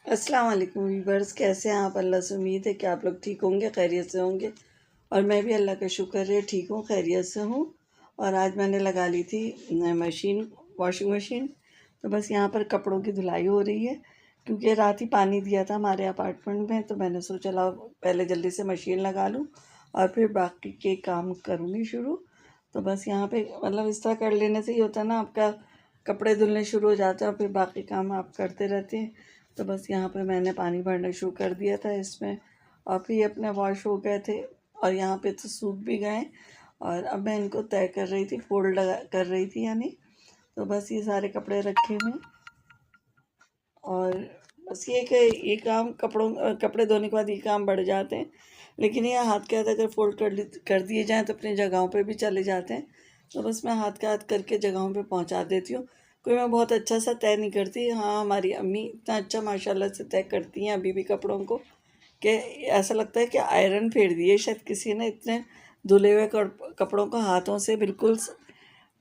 अस्सलाम वालेकुम वीवर्स, कैसे हैं आप? अल्लाह से उम्मीद है कि आप लोग ठीक होंगे, खैरियत से होंगे। और मैं भी अल्लाह का शुक्र है ठीक हूँ, खैरियत से हूँ। और आज मैंने लगा ली थी मशीन, वॉशिंग मशीन। तो बस यहाँ पर कपड़ों की धुलाई हो रही है, क्योंकि रात ही पानी दिया था हमारे अपार्टमेंट में। तो मैंने सोचा लाओ पहले जल्दी से मशीन लगा लूँ और फिर बाकी के काम करूँगी शुरू। तो बस यहाँ पे मतलब इस तरह कर लेने से ही होता है ना, आपका कपड़े धुलने शुरू हो जाते हैं और फिर बाकी काम आप करते रहते हैं। तो बस यहाँ पे मैंने पानी भरना शुरू कर दिया था इसमें, और फिर ये अपने वॉश हो गए थे और यहाँ पे तो सूख भी गए। और अब मैं इनको तय कर रही थी, फोल्ड लगा कर रही थी यानी। तो बस ये सारे कपड़े रखे हुए हैं। और बस ये कि ये काम कपड़े धोने के बाद ये काम बढ़ जाते हैं, लेकिन ये हाथ के हाथ अगर फोल्ड कर दिए जाएँ तो अपनी जगहों पे भी चले जाते हैं। तो बस मैं हाथ के हाथ करके जगहों पे पहुंचा देती हूँ। कोई मैं बहुत अच्छा सा तय नहीं करती। हाँ, हमारी अम्मी इतना अच्छा माशाल्लाह से तय करती हैं अभी भी कपड़ों को, कि ऐसा लगता है कि आयरन फेर दिए शायद किसी ने, इतने धुले हुए कपड़ों को हाथों से बिल्कुल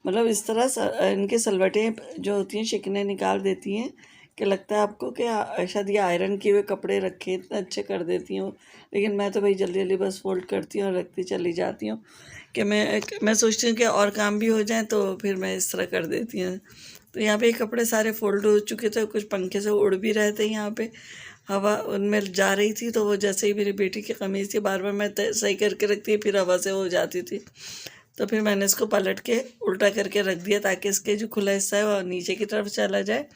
मतलब इस तरह इनके सलवटें जो होती हैं शिकने निकाल देती हैं कि लगता है आपको कि शायद ये आयरन किए हुए कपड़े रखे इतने अच्छे कर देती हूँ। लेकिन मैं तो भाई जल्दी जल्दी बस फोल्ड करती हूँ और रखती चली जाती हूँ कि मैं सोचती हूँ कि और काम भी हो जाए, तो फिर मैं इस तरह कर देती हूँ। तो यहाँ पे कपड़े सारे फोल्ड हो चुके थे, कुछ पंखे से उड़ भी रहे थे, यहाँ पे हवा उनमें जा रही थी। तो वो जैसे ही मेरी बेटी की कमीज़ थी, बार बार मैं सही करके रखती, फिर हवा से हो जाती थी। तो फिर मैंने इसको पलट के उल्टा करके रख दिया, ताकि इसके जो खुला हिस्सा है वो नीचे की तरफ चला जाए,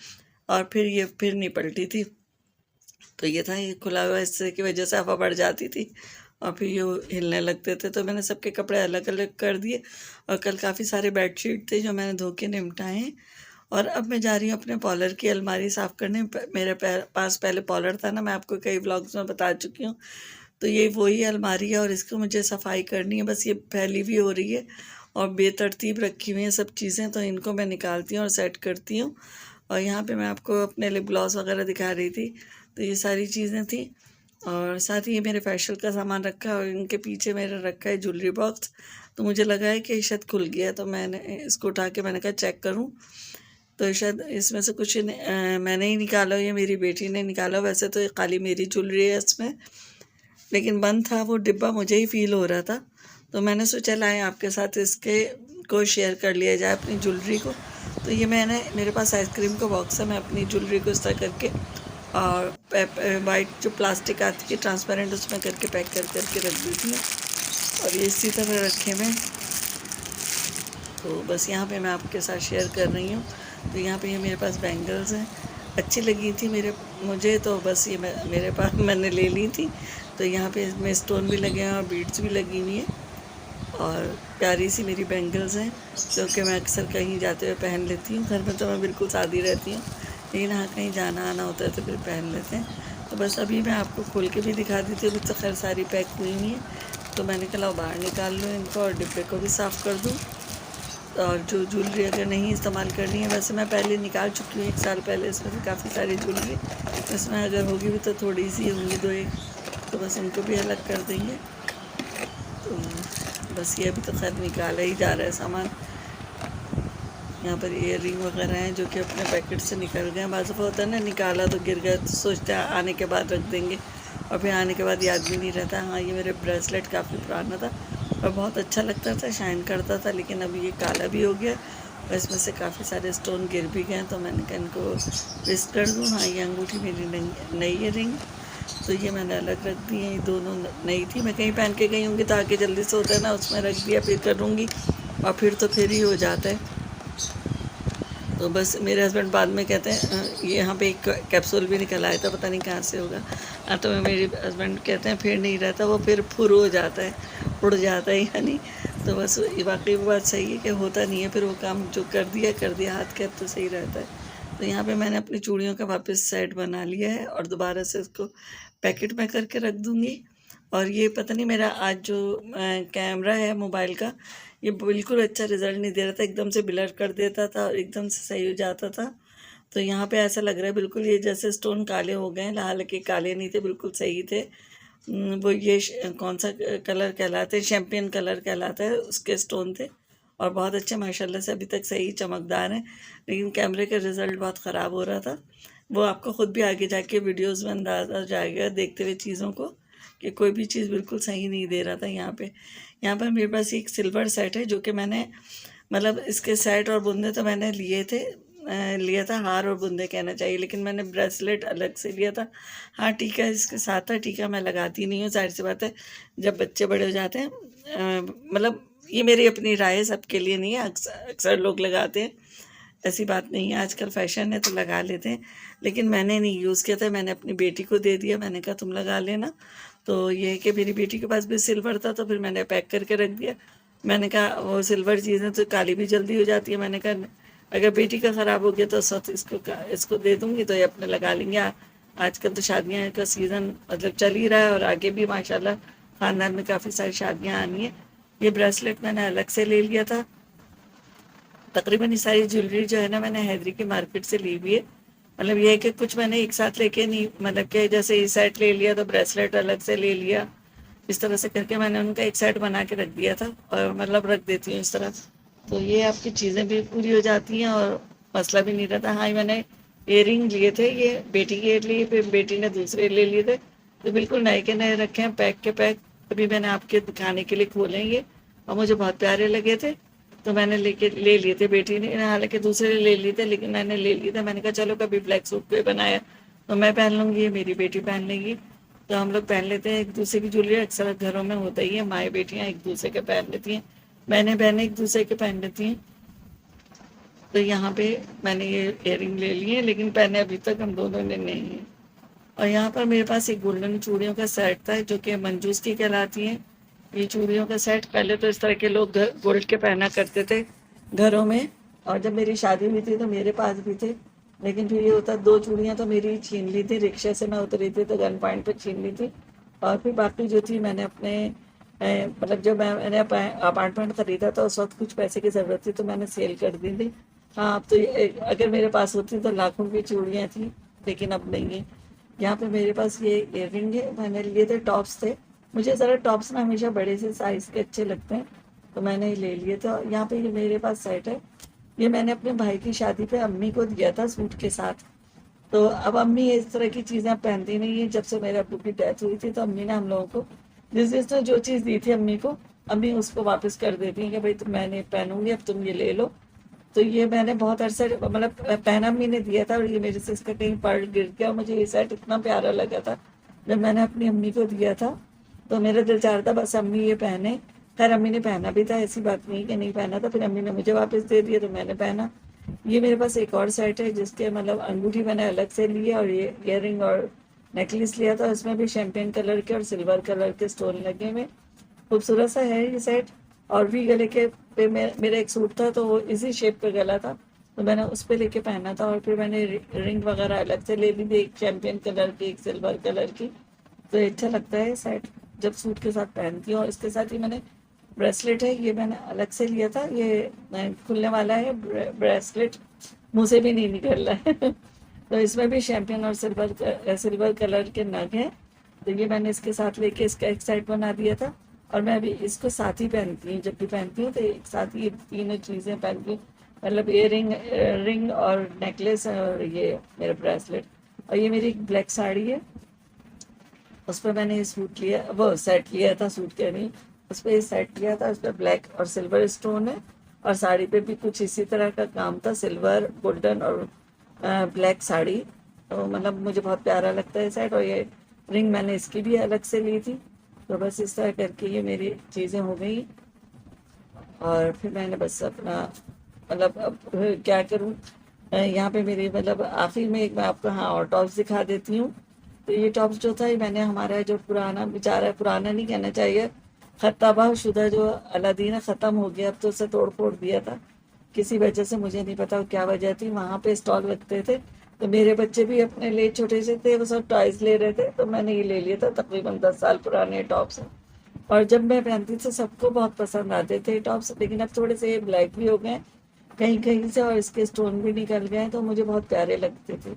और फिर ये फिर नहीं पलटी थी। तो ये था, ये खुला हुआ हिस्से की वजह से हवा बढ़ जाती थी और फिर ये हिलने लगते थे। तो मैंने सबके कपड़े अलग अलग कर दिए। और कल काफ़ी सारे बेडशीट थे जो मैंने धो के निपटाए हैं। और अब मैं जा रही हूँ अपने पॉलर की अलमारी साफ़ करने। मेरे पास पहले पॉलर था ना, मैं आपको कई व्लॉग्स में बता चुकी हूँ। तो ये वही अलमारी है और इसको मुझे सफाई करनी है। बस ये फैली भी हो रही है और बेतरतीब रखी हुई हैं सब चीज़ें, तो इनको मैं निकालती हूँ और सेट करती हूँ। और यहाँ पे मैं आपको अपने लिप ग्लॉस वगैरह दिखा रही थी। तो ये सारी चीज़ें थी, और साथ ही ये मेरे फेशियल का सामान रखा है, और इनके पीछे मेरा रखा है ज्वेलरी बॉक्स। तो मुझे लगा है कि शायद खुल गया है, तो मैंने इसको उठा के मैंने कहा चेक करूँ। तो शायद इसमें से कुछ मैंने ही निकाला, ये मेरी बेटी ने निकाला। वैसे तो ये खाली मेरी ज्वेलरी है इसमें, लेकिन बंद था वो डिब्बा, मुझे ही फील हो रहा था। तो मैंने सोचा लाएँ आपके साथ इसके को शेयर कर लिया जाए अपनी ज्वेलरी को। तो ये मेरे पास आइसक्रीम का बॉक्स है, मैं अपनी ज्वेलरी को इस तरह करके और वाइट जो प्लास्टिक आती है ट्रांसपेरेंट, उसमें करके पैक करके रख देती हूँ। और ये इसी तरह रखे हुए। तो बस यहाँ पे मैं आपके साथ शेयर कर रही हूँ। तो यहाँ पे ये मेरे पास बैंगल्स हैं, अच्छी लगी थी मुझे, तो बस ये मेरे पास मैंने ले ली थी। तो यहाँ पे इसमें स्टोन भी लगे हैं और बीड्स भी लगी हुई हैं, और प्यारी सी मेरी बैंगल्स हैं जो कि मैं अक्सर कहीं जाते हुए पहन लेती हूँ। घर में तो मैं बिल्कुल सादी रहती हूँ, लेकिन हाँ कहीं जाना आना होता है तो फिर पहन लेते हैं। तो बस अभी मैं आपको खोल के भी दिखा दी थी, अभी तो खैर सारी पैक हुई हुई हैं। तो मैंने कहा बाहर निकाल लूँ इनको और डिब्बे को भी साफ़ कर दूँ। और जो ज्वेलरी अगर नहीं इस्तेमाल करनी है, वैसे मैं पहले निकाल चुकी हूँ 1 साल पहले, इसमें से काफ़ी सारी ज्वेलरी। इसमें अगर होगी भी तो थोड़ी सी होंगी 2-1, तो बस उनको भी अलग कर देंगे। तो बस ये अभी तो खैर निकाला ही जा रहा है सामान। यहाँ पर ईयर रिंग वगैरह हैं जो कि अपने पैकेट से निकल गए हैं। बाज़ होता है ना, निकाला तो गिर गया, तो सोचते हैं आने के बाद रख देंगे, और फिर आने के बाद याद भी नहीं रहता। हाँ, ये मेरे ब्रेसलेट काफ़ी पुराना था और बहुत अच्छा लगता था, शाइन करता था, लेकिन अभी ये काला भी हो गया और इसमें से काफ़ी सारे स्टोन गिर भी गए। तो मैंने कहा इनको ट्विस्ट कर दूँ। हाँ, ये अंगूठी मेरी नई है रिंग, तो ये मैंने अलग रख दी है। ये दोनों नई थी, मैं कहीं पहन के गई होंगी तो आके जल्दी से होता है ना, उसमें रख दिया, फिर करूँगी और फिर तो फिर ही हो जाता है। तो बस मेरे हस्बैंड बाद में कहते हैं ये यहाँ पे एक कैप्सूल भी निकल आया था, पता नहीं कहाँ से होगा। हाँ, तो मेरे हस्बैंड कहते हैं फिर नहीं रहता वो, फिर फुर हो जाता है, उड़ जाता है यानी। तो बस ये वाकई वो बात सही है कि होता नहीं है, फिर वो काम जो कर दिया हाथ के, अब तो सही रहता है। तो यहाँ पे मैंने अपनी चूड़ियों का वापस सेट बना लिया है और दोबारा से इसको पैकेट में करके रख दूँगी। और ये पता नहीं मेरा आज जो कैमरा है मोबाइल का, ये बिल्कुल अच्छा रिज़ल्ट नहीं दे रहा था, एकदम से ब्लर कर देता था और एकदम से सही हो जाता था। तो यहाँ पे ऐसा लग रहा है बिल्कुल ये जैसे स्टोन काले हो गए हैं, हालांकि काले नहीं थे, बिल्कुल सही थे। वो ये कौन सा कलर कहलाते हैं, शैम्पियन कलर कहलाता है, उसके स्टोन थे और बहुत अच्छे माशाल्लाह से अभी तक सही चमकदार हैं, लेकिन कैमरे का रिज़ल्ट बहुत ख़राब हो रहा था। वो आपको ख़ुद भी आगे जाके वीडियोज़ में अंदाज़ा जाएगा देखते हुए चीज़ों को कि कोई भी चीज़ बिल्कुल सही नहीं दे रहा था। यहाँ पर मेरे पास एक सिल्वर सेट है, जो कि मैंने मतलब इसके सेट और बुंदे तो मैंने लिया था, हार और बुंदे कहना चाहिए, लेकिन मैंने ब्रेसलेट अलग से लिया था। हाँ, टीका इसके साथ था। टीका मैं लगाती नहीं हूँ, ज़ाहिर सी बात है, जब बच्चे बड़े हो जाते हैं। मतलब ये मेरी अपनी राय है, सबके लिए नहीं है। अक्सर लोग लगाते हैं, ऐसी बात नहीं है, आजकल फ़ैशन है तो लगा लेते हैं, लेकिन मैंने नहीं यूज़ किया था। मैंने अपनी बेटी को दे दिया, मैंने कहा तुम लगा लेना। तो ये है कि मेरी बेटी के पास भी सिल्वर था, तो फिर मैंने पैक करके रख दिया। मैंने कहा वो सिल्वर चीज़ें तो काली भी जल्दी हो जाती है। मैंने कहा अगर बेटी का ख़राब हो गया तो साथ इसको दे दूँगी, तो ये अपने लगा लेंगे। आजकल तो शादियाँ का सीज़न मतलब चल ही रहा है, और आगे भी माशाल्लाह ख़ानदान में काफ़ी सारी शादियाँ आनी है। ये ब्रेसलेट मैंने अलग से ले लिया था। तकरीबन ये सारी ज्वेलरी जो है ना, मैंने हैदरी की मार्केट से ली हुई है। मतलब ये है कि कुछ मैंने एक साथ लेके नहीं, मतलब कि जैसे ये सेट ले लिया तो ब्रेसलेट अलग से ले लिया, इस तरह से करके मैंने उनका एक सेट बना के रख दिया था, और मतलब रख देती हूँ इस तरह। तो ये आपकी चीज़ें भी पूरी हो जाती हैं और मसला भी नहीं रहता। हाँ, मैंने इयररिंग लिए थे, ये बेटी के लिए, फिर बेटी ने दूसरे ले लिए थे, तो बिल्कुल नए के नए रखे हैं, पैक के पैक। अभी मैंने आपके दिखाने के लिए खोले ये, और मुझे बहुत प्यारे लगे थे, तो मैंने ले लिए थे। बेटी ने हालांकि दूसरे ले लिए थे, लेकिन मैंने ले लिए थे। मैंने कहा चलो कभी ब्लैक सूट पे बनाया तो मैं पहन लूँगी, मेरी बेटी पहन लेगी, तो हम लोग पहन लेते हैं एक दूसरे की ज्वेलरी। अक्सर घरों में होता ही है, माएँ बेटियाँ एक दूसरे के पहन लेती हैं, बहनें एक दूसरे के पहन लेती हैं। तो यहाँ पे मैंने ये इयररिंग ले लिए हैं, लेकिन पहने अभी तक हम दोनों ने नहीं है। और यहाँ पर मेरे पास एक गोल्डन चूड़ियों का सेट था, जो कि मंजूस की कहलाती हैं। ये चूड़ियों का सेट पहले तो इस तरह के लोग गोल्ड के पहना करते थे घरों में, और जब मेरी शादी हुई थी तो मेरे पास भी थे, लेकिन फिर ये होता 2 चूड़ियाँ तो मेरी छीन ली थी। रिक्शे से मैं उतरी थी तो गन पॉइंट पर छीन ली थी, और फिर बाकी जो थी मैंने अपने मतलब जब मैंने अपार्टमेंट ख़रीदा था उस वक्त कुछ पैसे की ज़रूरत थी, तो मैंने सेल कर दी थी। हाँ, अब तो अगर मेरे पास होती तो लाखों की चूड़ियाँ थी, लेकिन अब नहीं है। यहाँ पे मेरे पास ये इयररिंग है, मैंने लिए थे, टॉप्स थे। मुझे ज़रा टॉप्स ना हमेशा बड़े से साइज़ के अच्छे लगते हैं, तो मैंने ये ले लिए थे। और यहाँ पे ये मेरे पास सेट है, ये मैंने अपने भाई की शादी पे अम्मी को दिया था सूट के साथ। तो अब अम्मी इस तरह की चीज़ें पहनती नहीं है। जब से मेरे अब्बू की डेथ हुई थी तो अम्मी ने हम लोगों को जिसने जो चीज़ दी थी अम्मी को, अम्मी उसको वापस कर देती हैं कि भाई तुम, मैं नहीं पहनूंगी, अब तुम ये ले लो। तो ये मैंने बहुत अरसे मतलब पहना अम्मी ने दिया था, और ये मेरे से इसका कहीं पर्ल गिर गया। मुझे ये सेट इतना प्यारा लगा था जब मैंने अपनी अम्मी को दिया था, तो मेरा दिल चाह रहा था बस अम्मी ये पहने। खैर अम्मी ने पहना भी था, ऐसी बात नहीं कि नहीं पहना था। फिर अम्मी ने मुझे वापस दे दिया तो मैंने पहना। ये मेरे पास एक और सेट है, जिसके मतलब अंगूठी मैंने अलग से ली है, और ये इयररिंग और नेकलेस लिया था। इसमें भी शैम्पेन कलर के और सिल्वर कलर के स्टोन लगे हुए, खूबसूरत सा है ये सेट। और भी गले के पे मेरा एक सूट था, तो वो इसी शेप का गला था, तो मैंने उस पर लेके पहना था। और फिर मैंने रिंग वगैरह अलग से ले ली थी, एक चैम्पियन कलर की, एक सिल्वर कलर की। तो अच्छा लगता है सेट जब सूट के साथ पहनती हूँ। और इसके साथ ही मैंने ब्रेसलेट है, ये मैंने अलग से लिया था, ये खुलने वाला है ब्रेसलेट, मुँह से भी नहीं निकल रहा है तो इसमें भी शैम्पियन और सिल्वर कलर के नग हैं। तो ये मैंने इसके साथ लेके इसका एक साइड बना दिया था, और मैं अभी इसको साथ ही पहनती हूँ। जब भी पहनती हूँ तो एक साथ ही तीनों चीज़ें पहनती हूँ, मतलब रिंग और नेकलेस और ये मेरा ब्रेसलेट। और ये मेरी एक ब्लैक साड़ी है, उस पर मैंने ये सूट लिया, वो सेट लिया था, सूट कह रही हूँ, उस पर ये सेट लिया था। उस पर ब्लैक और सिल्वर स्टोन है, और साड़ी पे भी कुछ इसी तरह का काम था, सिल्वर, गोल्डन और ब्लैक साड़ी। तो मतलब मुझे बहुत प्यारा लगता है सेट। और ये रिंग मैंने इसकी भी अलग से ली थी। तो बस इस तरह करके ये मेरी चीज़ें हो गई। और फिर मैंने बस अपना मतलब अब क्या करूँ, यहाँ पे मेरे मतलब आखिर में एक मैं आपको हाँ और टॉप्स दिखा देती हूँ। तो ये टॉप्स जो था, ये मैंने हमारा जो पुराना, बेचारा पुराना नहीं कहना चाहिए, खत्ताबा शुदा जो अलादीन ख़त्म हो गया, अब तो उसे तोड़ फोड़ दिया था किसी वजह से, मुझे नहीं पता क्या वजह थी। वहाँ पे स्टॉल लगते थे, तो मेरे बच्चे भी अपने लिए छोटे से थे, वो सब टॉयज़ ले रहे थे, तो मैंने ये ले लिया था। तकरीबन 10 साल पुराने टॉप्स हैं, और जब मैं पहनती थी सबको बहुत पसंद आते थे टॉप्स। लेकिन अब थोड़े से ब्लैक भी हो गए कहीं कहीं से, और इसके स्टोन भी निकल गए, तो मुझे बहुत प्यारे लगते थे।